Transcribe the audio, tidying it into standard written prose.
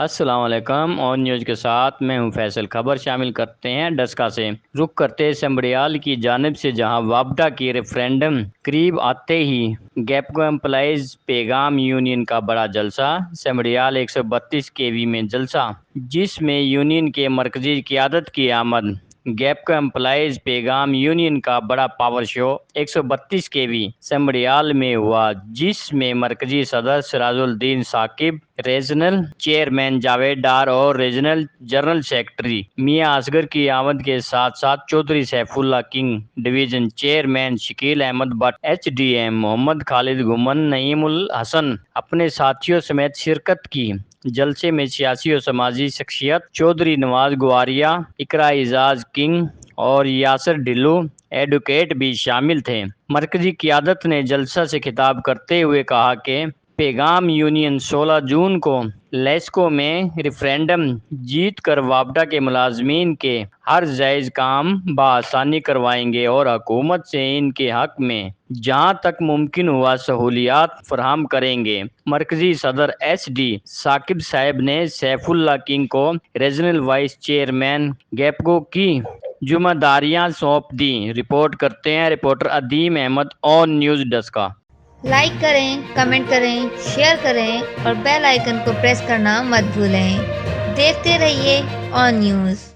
السلام علیکم، اور نیوز کے ساتھ میں ہوں فیصل۔ خبر شامل کرتے ہیں ڈسکا سے۔ رخ کرتے سمبڑیال کی جانب سے، جہاں وابڈا کی ریفرینڈم قریب آتے ہی گیپکو امپلائیز پیغام یونین کا بڑا جلسہ۔ سمبڑیال 132 kV میں جلسہ، جس میں یونین کے مرکزی قیادت کی آمد۔ گیپکو امپلائیز پیغام یونین کا بڑا پاور شو 132 kV سمبڑیال میں ہوا، جس میں مرکزی صدر سراج الدین ثاقب، ریجنل چیئرمین جاوید ڈار اور ریجنل جنرل سیکرٹری میاں اصغر کی آمد کے ساتھ ساتھ Chaudhry Saif Ullah Kang, division chairman Shakeel Ahmed Butt, H D M Muhammad Khalid Ghuman, Naeem ul Hassan اپنے ساتھیوں سمیت شرکت کی۔ جلسے میں سیاسی و سماجی شخصیت چودھری نواز گواریا، اقرا اعجاز کنگ اور یاسر ڈھلو ایڈوکیٹ بھی شامل تھے۔ مرکزی قیادت نے جلسہ سے خطاب کرتے ہوئے کہا کہ پیغام یونین 16 جون کو لیسکو میں ریفرینڈم جیت کر وابڈا کے ملازمین کے ہر جائز کام بآسانی کروائیں گے اور حکومت سے ان کے حق میں جہاں تک ممکن ہوا سہولیات فراہم کریں گے۔ مرکزی صدر ایس ڈی ثاقب صاحب نے سیف اللہ کنگ کو ریجنل وائس چیئرمین گیپکو کی ذمہ داریاں سونپ دیں۔ رپورٹ کرتے ہیں رپورٹر عدیم احمد، آن نیوز ڈسکا۔ لائک کریں، کمنٹ کریں، شیئر کریں اور بیل آئیکن کو پریس کرنا مت بھولیں۔ دیکھتے رہیے آن نیوز۔